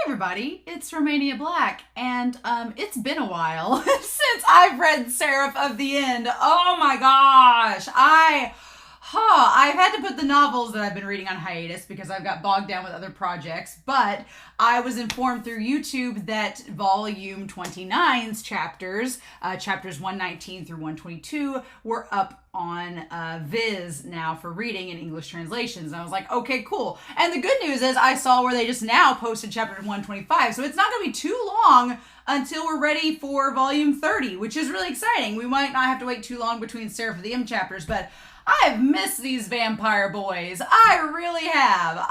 Everybody, it's Romania Black, and it's been a while since I've read Seraph of the End. Oh my gosh, I've had to put the novels that I've been reading on hiatus because I've got bogged down with other projects, but I was informed through YouTube that volume 29's chapters 119 through 122, were up on Viz now for reading in English translations. And I was like, okay, cool. And the good news is I saw where they just now posted chapter 125, so it's not going to be too long until we're ready for volume 30, which is really exciting. We might not have to wait too long between Seraph of the M chapters, but I've missed these vampire boys. I really have.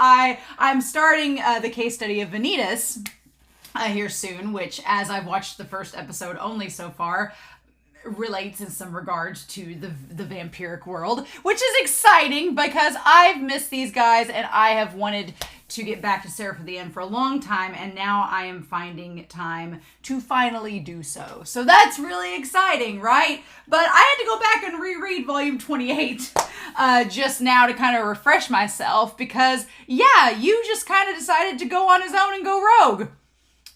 I'm starting the case study of Vanitas here soon, which, as I've watched the first episode only so far, relates in some regards to the vampiric world, which is exciting because I've missed these guys and I have wanted to get back to Seraph of the End for a long time, and now I am finding time to finally do so. So that's really exciting, right? But I had to go back and reread volume 28 just now to kind of refresh myself because, yeah, you just kind of decided to go on his own and go rogue.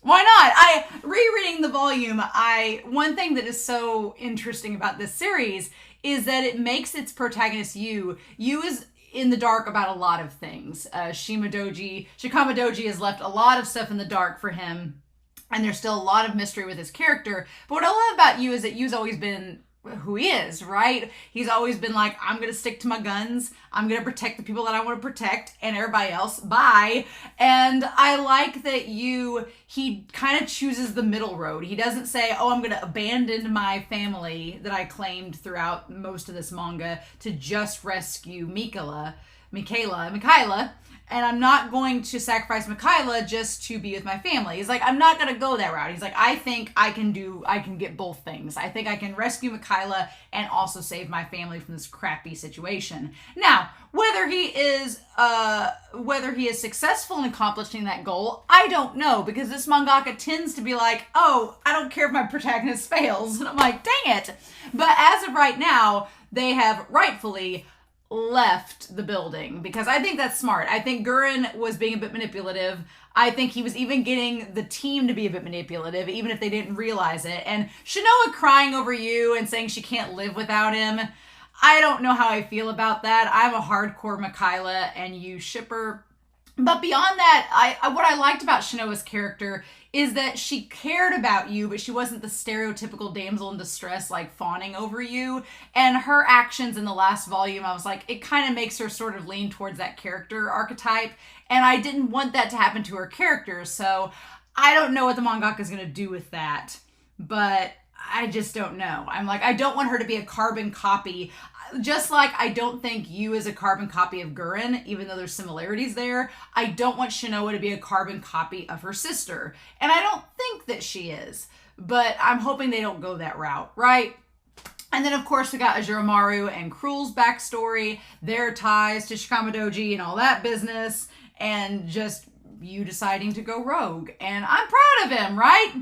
Why not? Rereading the volume, one thing that is so interesting about this series is that it makes its protagonist Yu is in the dark about a lot of things. Shikamadoji has left a lot of stuff in the dark for him, and there's still a lot of mystery with his character. But what I love about Yu is that Yu's always been who he is, right? He's always been like, I'm going to stick to my guns. I'm going to protect the people that I want to protect and everybody else. Bye. And I like that he kind of chooses the middle road. He doesn't say, oh, I'm going to abandon my family that I claimed throughout most of this manga to just rescue Michaela, and I'm not going to sacrifice Michaela just to be with my family. He's like, I'm not going to go that route. He's like, I think I can get both things. I think I can rescue Michaela and also save my family from this crappy situation. Now, whether he is successful in accomplishing that goal, I don't know, because this mangaka tends to be like, oh, I don't care if my protagonist fails. And I'm like, dang it. But as of right now, they have rightfully left the building, because I think that's smart. I think Gurren was being a bit manipulative. I think he was even getting the team to be a bit manipulative, even if they didn't realize it. And Shinoa crying over Yu and saying she can't live without him, I don't know how I feel about that. I'm a hardcore Michaela and Yu shipper. But beyond that, what I liked about Shinoa's character is that she cared about Yu, but she wasn't the stereotypical damsel in distress, like fawning over Yu. And her actions in the last volume, I was like, it kind of makes her sort of lean towards that character archetype. And I didn't want that to happen to her character. So I don't know what the mangaka is going to do with that. But I just don't know. I'm like, I don't want her to be a carbon copy. Just like I don't think Yu is a carbon copy of Gurren, even though there's similarities there. I don't want Shinoa to be a carbon copy of her sister. And I don't think that she is. But I'm hoping they don't go that route, right? And then, of course, we got Ajuromaru and Cruel's backstory, their ties to Shikamadoji and all that business, and just Yu deciding to go rogue. And I'm proud of him, right?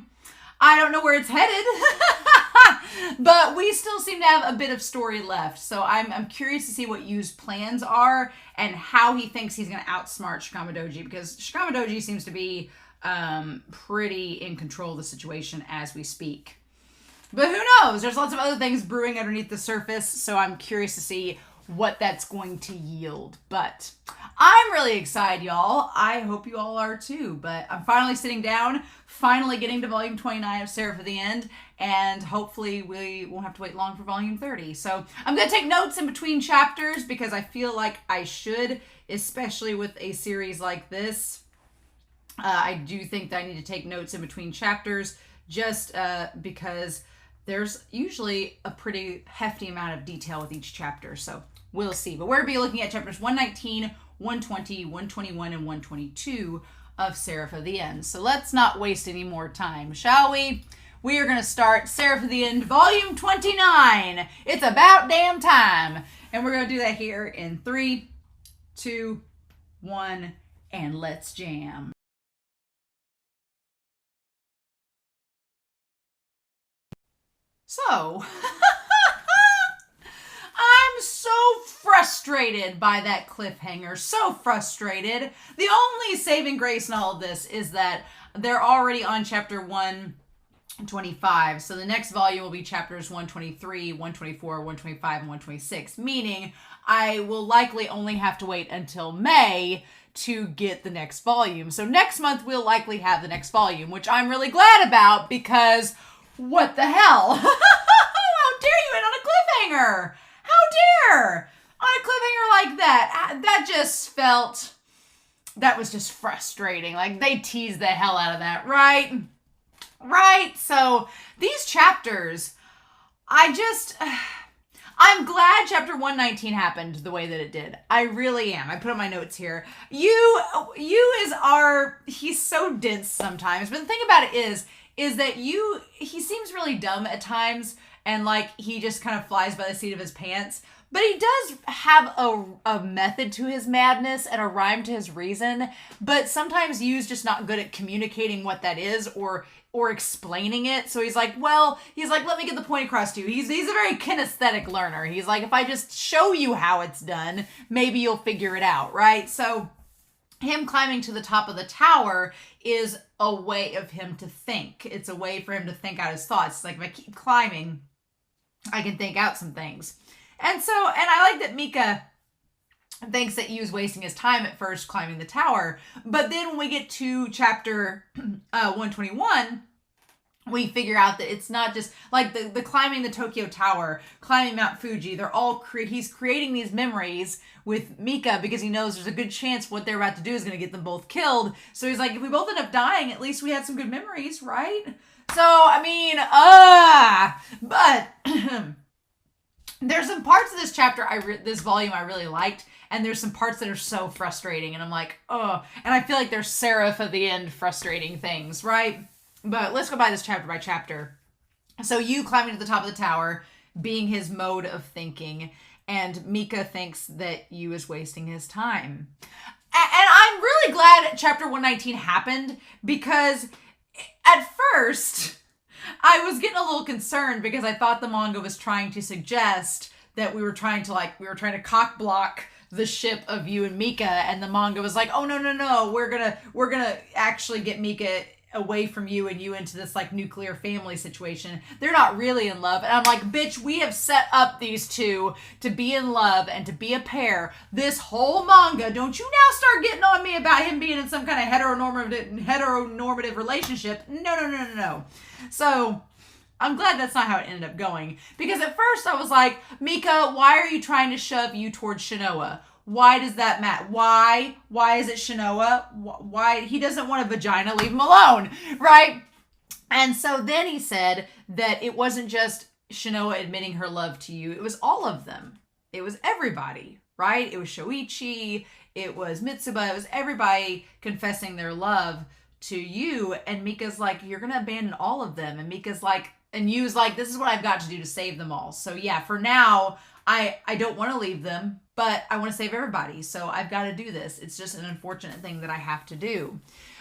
I don't know where it's headed, but we still seem to have a bit of story left. So I'm curious to see what Yu's plans are and how he thinks he's going to outsmart Shikamadoji, because Shikamadoji seems to be pretty in control of the situation as we speak. But who knows? There's lots of other things brewing underneath the surface, so I'm curious to see what that's going to yield. But I'm really excited, y'all. I hope you all are too. But I'm finally sitting down, finally getting to volume 29 of Seraph of the End, and hopefully we won't have to wait long for volume 30. So I'm going to take notes in between chapters because I feel like I should, especially with a series like this. I do think that I need to take notes in between chapters just because there's usually a pretty hefty amount of detail with each chapter. So we'll see. But we're going to be looking at chapters 119, 120, 121, and 122 of Seraph of the End. So let's not waste any more time, shall we? We are going to start Seraph of the End, volume 29. It's about damn time. And we're going to do that here in 3, 2, 1, and let's jam. So, I'm so frustrated by that cliffhanger. So frustrated. The only saving grace in all of this is that they're already on chapter 125. So the next volume will be chapters 123, 124, 125, and 126. Meaning I will likely only have to wait until May to get the next volume. So next month we'll likely have the next volume, which I'm really glad about because what the hell? How dare you end on a cliffhanger? How dare? On a cliffhanger like that. That was just frustrating. Like, they teased the hell out of that, right? Right? So, these chapters, I'm glad chapter 119 happened the way that it did. I really am. I put on my notes here. He's so dense sometimes. But the thing about it is that he seems really dumb at times. And like, he just kind of flies by the seat of his pants. But he does have a method to his madness and a rhyme to his reason. But sometimes Yu's just not good at communicating what that is or explaining it. So he's like, let me get the point across to you. He's a very kinesthetic learner. He's like, if I just show you how it's done, maybe you'll figure it out, right? So him climbing to the top of the tower is a way of him to think. It's a way for him to think out his thoughts. It's like, if I keep climbing, I can think out some things. And I like that Mika thinks that Yu's wasting his time at first climbing the tower. But then when we get to chapter 121, we figure out that it's not just like the climbing the Tokyo Tower, climbing Mount Fuji. They're all he's creating these memories with Mika because he knows there's a good chance what they're about to do is going to get them both killed. So he's like, if we both end up dying, at least we had some good memories, right? So, I mean, but there's some parts of this chapter, this volume I really liked, and there's some parts that are so frustrating, and I'm like, oh, and I feel like there's Seraph at the end frustrating things, right? But let's go by this chapter by chapter. So Yu climbing to the top of the tower, being his mode of thinking, and Mika thinks that Yu is wasting his time. And I'm really glad chapter 119 happened, because at first I was getting a little concerned because I thought the manga was trying to suggest that we were trying to cock block the ship of Yu and Mika, and the manga was like, oh no, we're gonna actually get Mika away from you and Yu into this like nuclear family situation. They're not really in love. And I'm like, bitch, we have set up these two to be in love and to be a pair this whole manga. Don't you now start getting on me about him being in some kind of heteronormative relationship. No. So I'm glad that's not how it ended up going. Because at first I was like, Mika, why are you trying to shove Yu towards Shinoa? Why does that matter? Why is it Shinoa? Why? He doesn't want a vagina. Leave him alone, right? And so then he said that it wasn't just Shinoa admitting her love to Yu. It was all of them. It was everybody, right? It was Shoichi. It was Mitsuba. It was everybody confessing their love to Yu. And Mika's like, you're going to abandon all of them. And Mika's like, and Yu's like, this is what I've got to do to save them all. So yeah, for now, I don't want to leave them, but I want to save everybody. So I've got to do this. It's just an unfortunate thing that I have to do.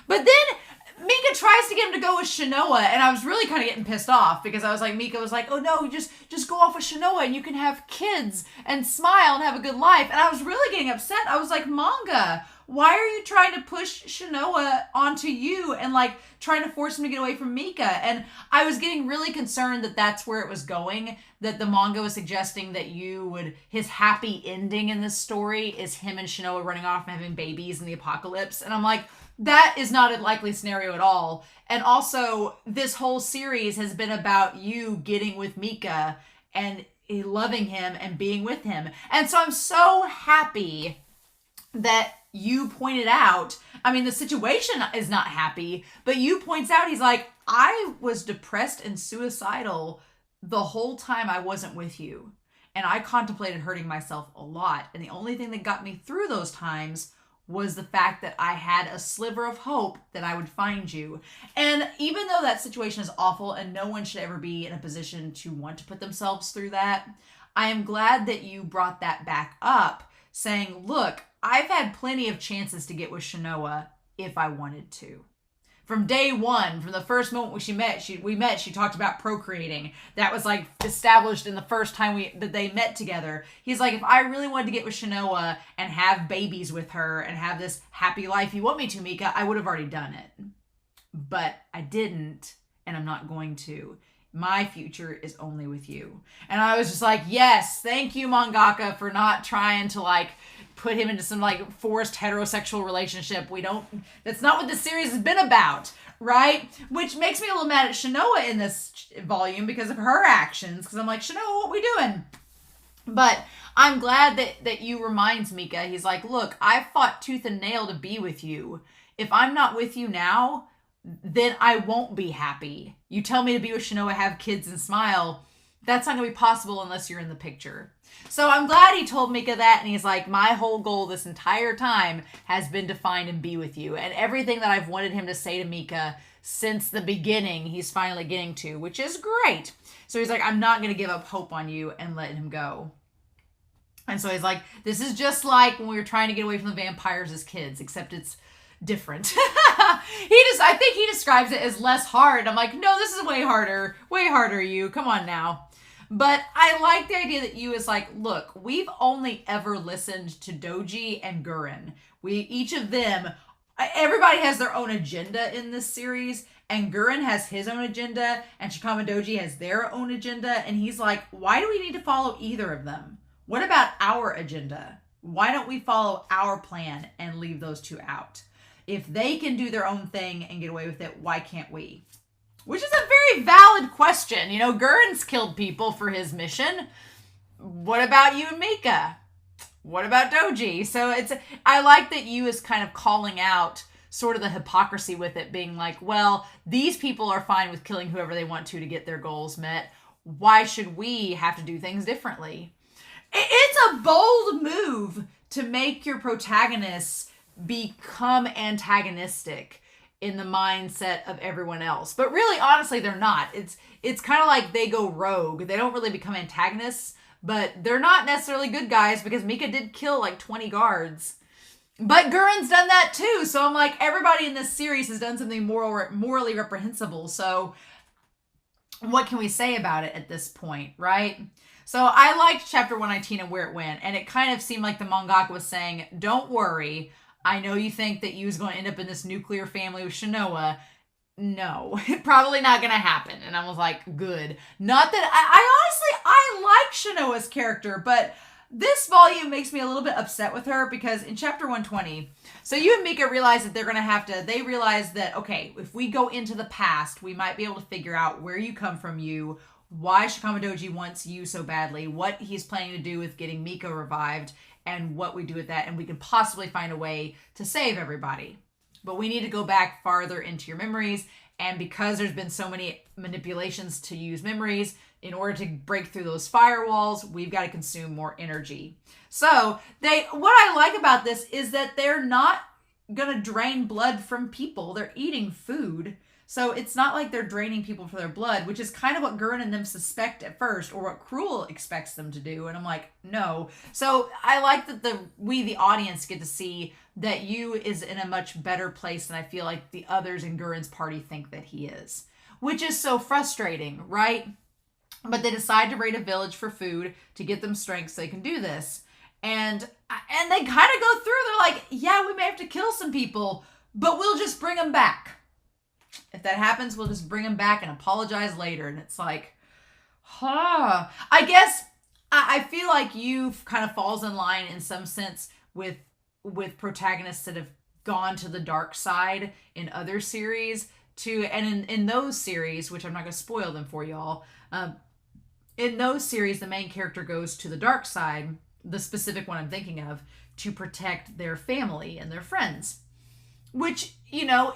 But then Mika tries to get him to go with Shinoa, and I was really kind of getting pissed off because I was like, Mika was like, oh no, just go off with Shinoa and you can have kids and smile and have a good life. And I was really getting upset. I was like, manga, why are you trying to push Shinoa onto Yu and like trying to force him to get away from Mika? And I was getting really concerned that that's where it was going, that the manga was suggesting that his happy ending in this story is him and Shinoa running off and having babies in the apocalypse. And I'm like, that is not a likely scenario at all. And also, this whole series has been about Yu getting with Mika and loving him and being with him. And so I'm so happy that Yu pointed out, I mean, the situation is not happy, but Yu points out, he's like, I was depressed and suicidal the whole time I wasn't with you. And I contemplated hurting myself a lot. And the only thing that got me through those times was the fact that I had a sliver of hope that I would find you. And even though that situation is awful and no one should ever be in a position to want to put themselves through that, I am glad that you brought that back up, saying, look, I've had plenty of chances to get with Shinoa if I wanted to. From day one, from the first moment we met, she talked about procreating. That was like established in the first time that they met together. He's like, if I really wanted to get with Shanoa and have babies with her and have this happy life you want me to, Mika, I would have already done it. But I didn't, and I'm not going to. My future is only with you. And I was just like, yes, thank you, mangaka, for not trying to like put him into some like forced heterosexual relationship. That's not what this series has been about, right? Which makes me a little mad at Shanoa in this volume because of her actions. Because I'm like, Shanoa, what we doing? But I'm glad that Yu reminds Mika. He's like, look, I fought tooth and nail to be with you. If I'm not with you now, then I won't be happy. You tell me to be with Shanoa, have kids, and smile. That's not going to be possible unless you're in the picture. So I'm glad he told Mika that, and he's like, my whole goal this entire time has been to find and be with you. And everything that I've wanted him to say to Mika since the beginning, he's finally getting to, which is great. So he's like, I'm not going to give up hope on you and let him go. And so he's like, this is just like when we were trying to get away from the vampires as kids, except it's different. I think he describes it as less hard. I'm like, no, this is way harder, Yu. Come on now. But I like the idea that Yu is like, look, we've only ever listened to Doji and Gurren. Each of them, everybody has their own agenda in this series, and Gurren has his own agenda, and Shikama Doji has their own agenda, and he's like, why do we need to follow either of them? What about our agenda? Why don't we follow our plan and leave those two out? If they can do their own thing and get away with it, why can't we? Which is a very valid question. You know, Gurren's killed people for his mission. What about you and Mika? What about Doji? So I like that Yu is kind of calling out sort of the hypocrisy with it, being like, well, these people are fine with killing whoever they want to get their goals met. Why should we have to do things differently? It's a bold move to make your protagonists become antagonistic in the mindset of everyone else. But really, honestly, they're not. It's kind of like they go rogue. They don't really become antagonists, but they're not necessarily good guys because Mika did kill like 20 guards. But Gurren's done that too. So I'm like, everybody in this series has done something morally reprehensible. So what can we say about it at this point, right? So I liked chapter 119 and where it went. And it kind of seemed like the mangaka was saying, don't worry. I know you think that Yu's going to end up in this nuclear family with Shanoa. No, probably not going to happen. And I was like, good. Not that I honestly, I like Shanoa's character, but this volume makes me a little bit upset with her because in chapter 120, so Yu and Mika realize that they realize that, okay, if we go into the past, we might be able to figure out where you come from, Yu, why Shikama Doji wants Yu so badly, what he's planning to do with getting Mika revived, and what we do with that, and we can possibly find a way to save everybody. But we need to go back farther into your memories, and because there's been so many manipulations to use memories, in order to break through those firewalls, we've got to consume more energy. So, what I like about this is that they're not gonna drain blood from people. They're eating food. So it's not like they're draining people for their blood, which is kind of what Gurren and them suspect at first, or what Cruel expects them to do. And I'm like, no. So I like that we, the audience, get to see that Yu is in a much better place than I feel like the others in Gurren's party think that he is. Which is so frustrating, right? But they decide to raid a village for food to get them strength so they can do this. And they kind of go through, they're like, yeah, we may have to kill some people, but we'll just bring them back. If that happens, we'll just bring him back and apologize later. And it's like, I guess I feel like Yu kind of falls in line in some sense with protagonists that have gone to the dark side in other series and in those series, which I'm not going to spoil them for y'all. In those series, the main character goes to the dark side, the specific one I'm thinking of, to protect their family and their friends. Which, you know,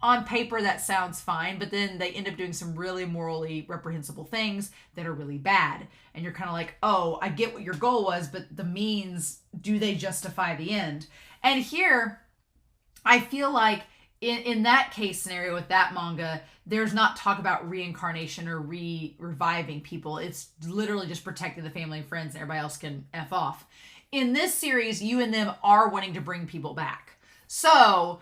on paper, that sounds fine, but then they end up doing some really morally reprehensible things that are really bad. And you're kind of like, oh, I get what your goal was, but the means, do they justify the end? And here, I feel like in that case scenario with that manga, there's not talk about reincarnation or reviving people. It's literally just protecting the family and friends, and everybody else can F off. In this series, Yu and them are wanting to bring people back. So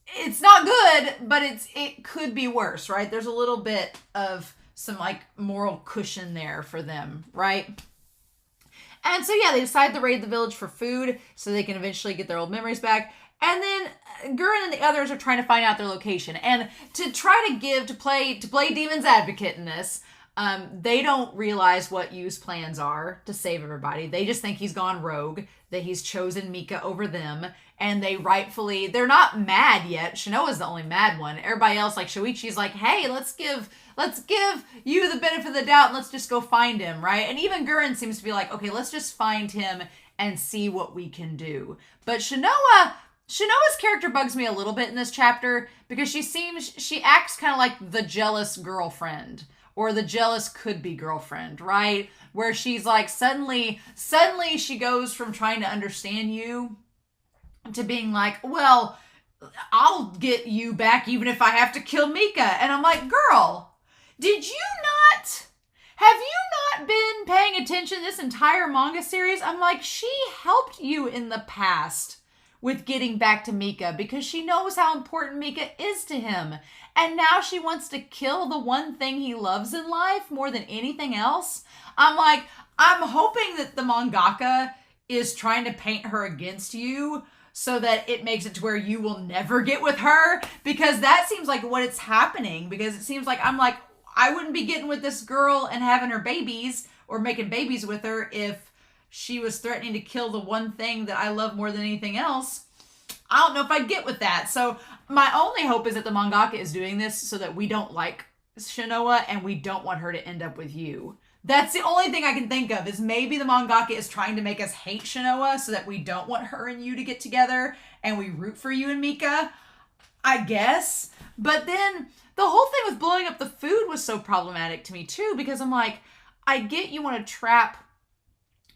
it's not good, but it could be worse, right? There's a little bit of some like moral cushion there for them, right? And so yeah, they decide to raid the village for food so they can eventually get their old memories back. And then Gurren and the others are trying to find out their location. And to try to play Demon's Advocate in this, they don't realize what Yu's plans are to save everybody. They just think he's gone rogue, that he's chosen Mika over them, and they're not mad yet. Shinoa's the only mad one. Everybody else, like Shoichi's like, hey, let's give you the benefit of the doubt and let's just go find him, right? And even Gurren seems to be like, okay, let's just find him and see what we can do. But Shinoa's character bugs me a little bit in this chapter because she acts kind of like the jealous girlfriend or the jealous could-be girlfriend, right? Where she's like, suddenly she goes from trying to understand you to being like, well, I'll get you back even if I have to kill Mika. And I'm like, girl, have you not been paying attention this entire manga series? I'm like, she helped you in the past with getting back to Mika because she knows how important Mika is to him. And now she wants to kill the one thing he loves in life more than anything else. I'm like, I'm hoping that the mangaka is trying to paint her against you so that it makes it to where you will never get with her, because that seems like what it's happening. Because it seems like I'm like, I wouldn't be getting with this girl and having her babies or making babies with her if she was threatening to kill the one thing that I love more than anything else. I don't know if I'd get with that. So my only hope is that the mangaka is doing this so that we don't like Shinoa and we don't want her to end up with you. That's the only thing I can think of, is maybe the mangaka is trying to make us hate Shinoa so that we don't want her and you to get together and we root for you and Mika, I guess. But then the whole thing with blowing up the food was so problematic to me too, because I'm like, I get you want to trap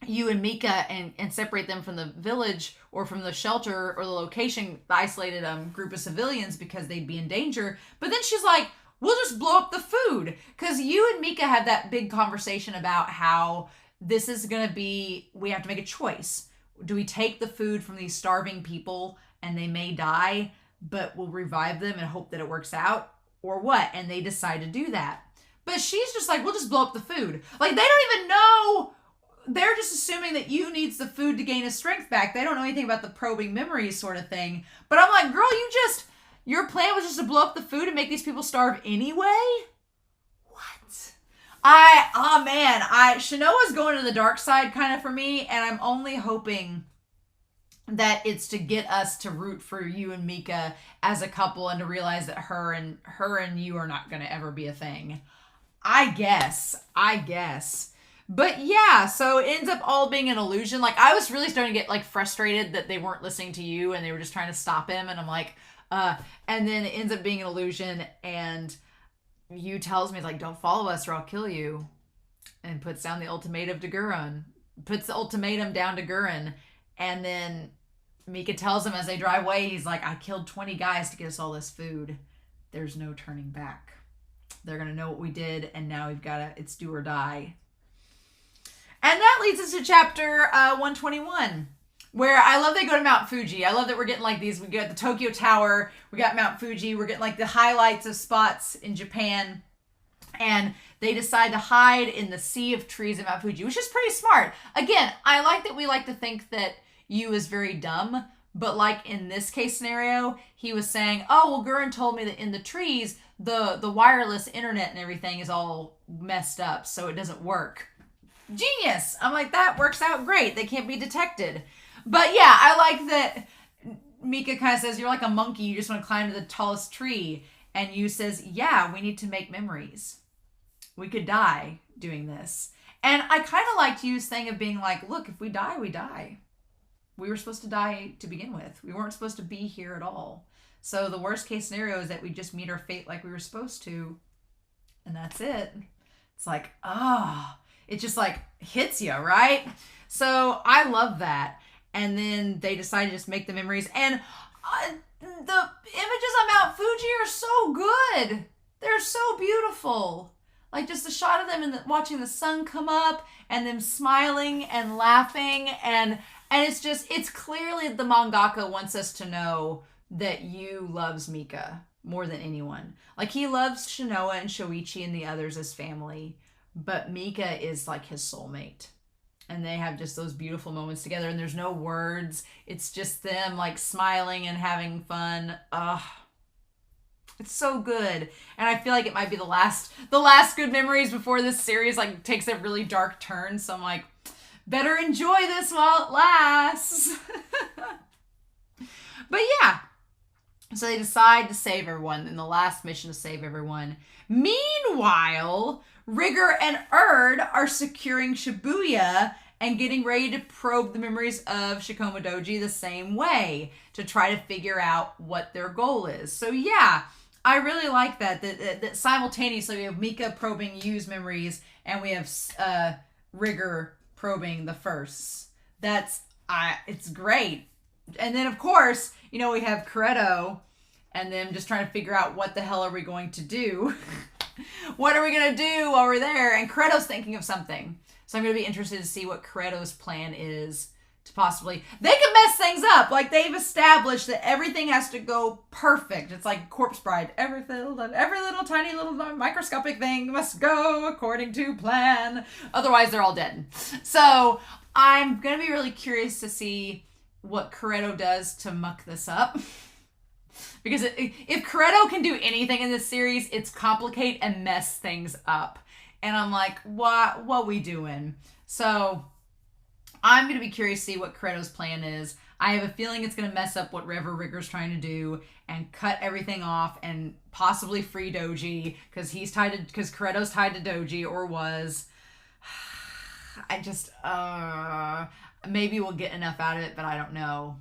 you and Mika and separate them from the village or from the shelter or the location, the isolated group of civilians, because they'd be in danger. But then she's like, we'll just blow up the food. Because you and Mika had that big conversation about how this is going to be, we have to make a choice. Do we take the food from these starving people and they may die, but we'll revive them and hope that it works out? Or what? And they decide to do that. But she's just like, we'll just blow up the food. Like, they don't even know. They're just assuming that Yu needs the food to gain his strength back. They don't know anything about the probing memories sort of thing. But I'm like, girl, your plan was just to blow up the food and make these people starve anyway? What? Shinoa's going to the dark side kind of for me, and I'm only hoping that it's to get us to root for Yu and Mika as a couple and to realize that her and Yu are not going to ever be a thing. I guess. But yeah, so it ends up all being an illusion. Like, I was really starting to get like frustrated that they weren't listening to Yu and they were just trying to stop him. And I'm like, and then it ends up being an illusion. And Yu tells me, like, don't follow us or I'll kill you. And puts down the ultimatum to Gurren. Puts the ultimatum down to Gurren. And then Mika tells him as they drive away, he's like, I killed 20 guys to get us all this food. There's no turning back. They're going to know what we did. And now it's do or die. And that leads us to chapter 121, where I love they go to Mount Fuji. I love that we're getting like these. We got the Tokyo Tower. We got Mount Fuji. We're getting like the highlights of spots in Japan. And they decide to hide in the sea of trees at Mount Fuji, which is pretty smart. Again, I like that we like to think that Yu is very dumb. But like in this case scenario, he was saying, oh, well, Gurren told me that in the trees, the wireless internet and everything is all messed up, so it doesn't work. Genius. I'm like, that works out great. They can't be detected. But yeah, I like that Mika kind of says, you're like a monkey. You just want to climb to the tallest tree. And Yu says, yeah, we need to make memories. We could die doing this. And I kind of liked Yu's thing of being like, look, if we die, we die. We were supposed to die to begin with. We weren't supposed to be here at all. So the worst case scenario is that we just meet our fate like we were supposed to. And that's it. It's like, it just like hits you, right? So I love that. And then they decide to just make the memories. And the images on Mount Fuji are so good. They're so beautiful. Like just the shot of them watching the sun come up and them smiling and laughing. And it's clearly the mangaka wants us to know that Yu loves Mika more than anyone. Like, he loves Shinoa and Shoichi and the others as family, but Mika is like his soulmate. And they have just those beautiful moments together, and there's no words. It's just them like smiling and having fun. Ugh. It's so good. And I feel like it might be the last good memories before this series like takes a really dark turn. So I'm like, better enjoy this while it lasts. But yeah. So they decide to save everyone in the last mission, to save everyone. Meanwhile, Rigger and Erd are securing Shibuya and getting ready to probe the memories of Shikoma Doji the same way to try to figure out what their goal is. So yeah, I really like that simultaneously we have Mika probing Yu's memories and we have Rigger probing the firsts. It's great. And then of course, we have Coretto and them just trying to figure out what the hell are we going to do. What are we going to do while we're there? And Coretto's thinking of something. So I'm going to be interested to see what Coretto's plan is to possibly... They can mess things up. Like, they've established that everything has to go perfect. It's like Corpse Bride. Every little tiny little microscopic thing must go according to plan. Otherwise, they're all dead. So I'm going to be really curious to see what Coretto does to muck this up. Because if Coretto can do anything in this series, it's complicate and mess things up. And I'm like, what we doing? So I'm going to be curious to see what Coretto's plan is. I have a feeling it's going to mess up whatever Rigger's trying to do and cut everything off and possibly free Doji because Coretto's tied to Doji or was. I just, maybe we'll get enough out of it, but I don't know.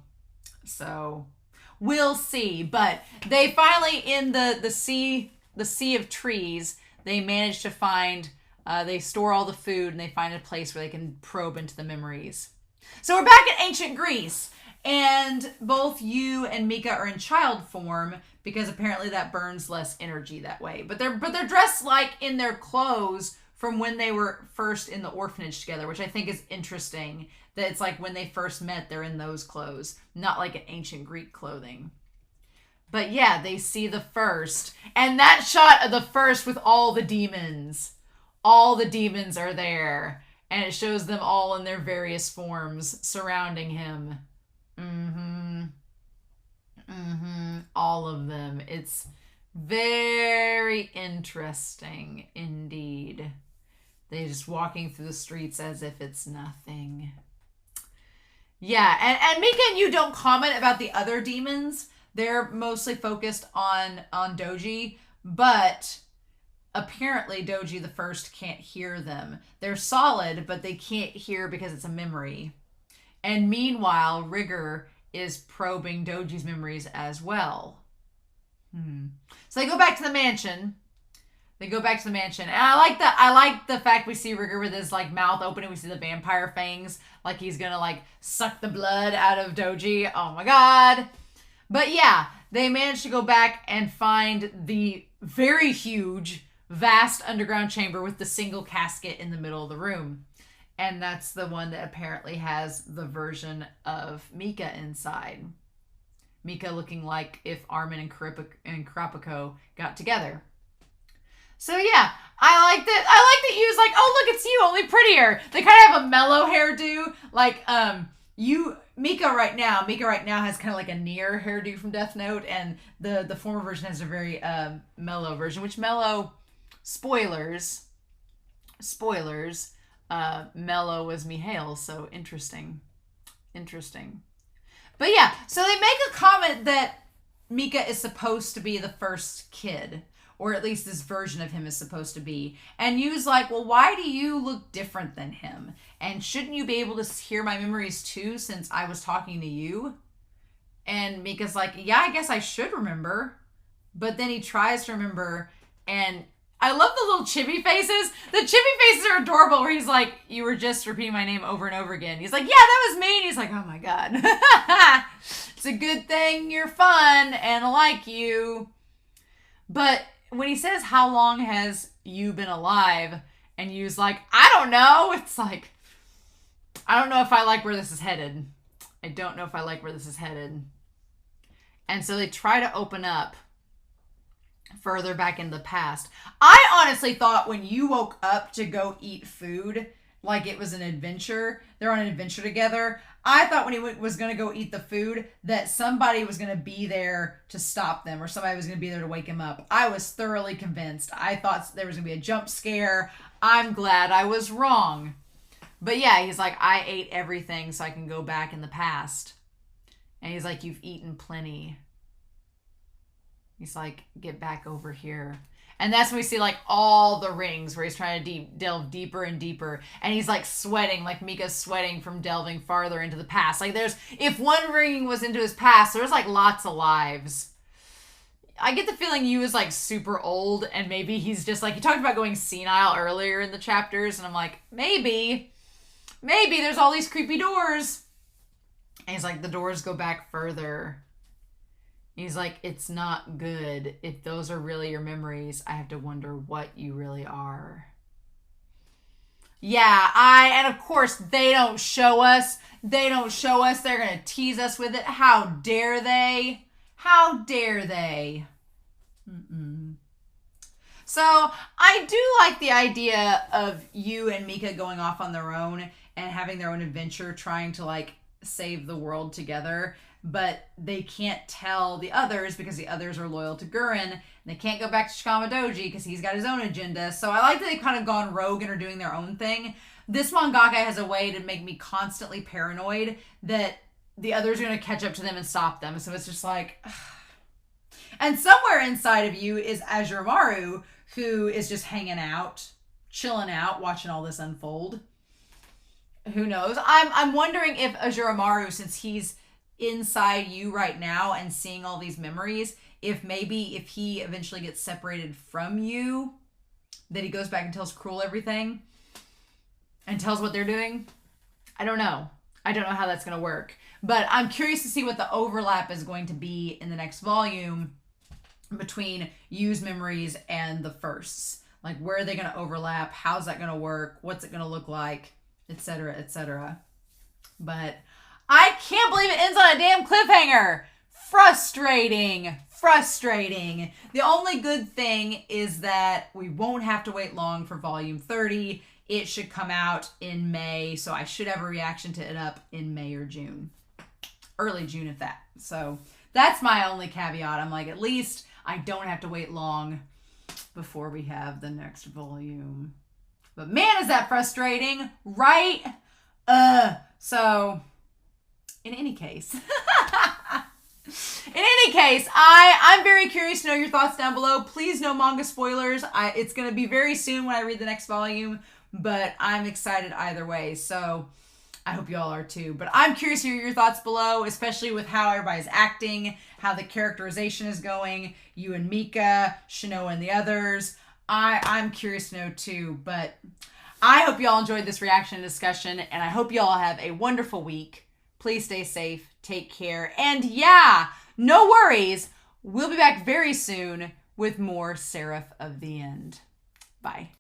So we'll see. But they finally, in the sea of trees, they manage to find, they store all the food and they find a place where they can probe into the memories. So we're back in ancient Greece, and both Yu and Mika are in child form because apparently that burns less energy that way. But they're dressed like in their clothes from when they were first in the orphanage together, which I think is interesting. That it's like when they first met, they're in those clothes, not like an ancient Greek clothing. But yeah, they see the first. And that shot of the first with all the demons. All the demons are there. And it shows them all in their various forms surrounding him. All of them. It's very interesting indeed. They're just walking through the streets as if it's nothing. Yeah, and Mika and Yu don't comment about the other demons. They're mostly focused on Doji, but apparently Doji the First can't hear them. They're solid, but they can't hear because it's a memory. And meanwhile, Rigger is probing Doji's memories as well. So they go back to the mansion. And I like the fact we see Rigger with his like mouth open and we see the vampire fangs. Like he's gonna like suck the blood out of Doji. Oh my god. But yeah, they managed to go back and find the very huge, vast underground chamber with the single casket in the middle of the room. And that's the one that apparently has the version of Mika inside. Mika looking like if Armin and Kurapiko got together. So yeah, I like that Yu's like, oh look, it's you, only prettier. They kind of have a mellow hairdo. Like, Mika right now has kind of like a Nier hairdo from Death Note, and the former version has a very mellow version, which mellow, spoilers, mellow was Mihail, so interesting. But yeah, so they make a comment that Mika is supposed to be the first kid, or at least this version of him is supposed to be. And Yu's like, well, why do you look different than him? And shouldn't you be able to hear my memories too, since I was talking to you? And Mika's like, yeah, I guess I should remember. But then he tries to remember, and I love the little chibi faces. The chibi faces are adorable, where he's like, you were just repeating my name over and over again. He's like, yeah, that was me. And he's like, oh my god. It's a good thing you're fun, and I like you. But when he says, how long has you been alive? And Yu's like, I don't know. It's like, I don't know if I like where this is headed. I don't know if I like where this is headed. And so they try to open up further back in the past. I honestly thought when you woke up to go eat food, like it was an adventure, they're on an adventure together. I thought when he was going to go eat the food that somebody was going to be there to stop them, or somebody was going to be there to wake him up. I was thoroughly convinced. I thought there was going to be a jump scare. I'm glad I was wrong. But yeah, he's like, I ate everything so I can go back in the past. And he's like, you've eaten plenty. He's like, get back over here. And that's when we see like all the rings where he's trying to delve deeper and deeper. And he's like sweating, like Mika's sweating from delving farther into the past. Like if one ring was into his past, there's like lots of lives. I get the feeling Yu is like super old, and maybe he's just like, he talked about going senile earlier in the chapters. And I'm like, maybe there's all these creepy doors. And he's like, the doors go back further. He's like, it's not good. If those are really your memories, I have to wonder what you really are. Yeah, and of course, they don't show us. They're going to tease us with it. How dare they? How dare they? So, I do like the idea of Yu and Mika going off on their own and having their own adventure, trying to like save the world together. But they can't tell the others because the others are loyal to Gurren. And they can't go back to Shikama Doji because he's got his own agenda. So I like that they've kind of gone rogue and are doing their own thing. This mangaka has a way to make me constantly paranoid that the others are going to catch up to them and stop them. So it's just like... Ugh. And somewhere inside of you is Azuramaru, who is just hanging out, chilling out, watching all this unfold. Who knows? I'm wondering if Azuramaru, since he's inside you right now and seeing all these memories, if he eventually gets separated from you, that he goes back and tells Cruel everything and tells what they're doing. I don't know how that's going to work, but I'm curious to see what the overlap is going to be in the next volume between Yu's memories and the firsts. Like, where are they going to overlap? How's that going to work? What's it going to look like? Etc., etc. But I can't believe it ends on a damn cliffhanger. Frustrating. The only good thing is that we won't have to wait long for volume 30. It should come out in May, so I should have a reaction to it up in May or June. Early June at that. So that's my only caveat. I'm like, at least I don't have to wait long before we have the next volume. But man, is that frustrating, right? So... In any case, I'm very curious to know your thoughts down below. Please, no manga spoilers. It's going to be very soon when I read the next volume, but I'm excited either way. So I hope you all are too. But I'm curious to hear your thoughts below, especially with how everybody's acting, how the characterization is going, you and Mika, Shinoa and the others. I'm curious to know too. But I hope you all enjoyed this reaction and discussion, and I hope you all have a wonderful week. Please stay safe, take care, and yeah, no worries. We'll be back very soon with more Seraph of the End. Bye.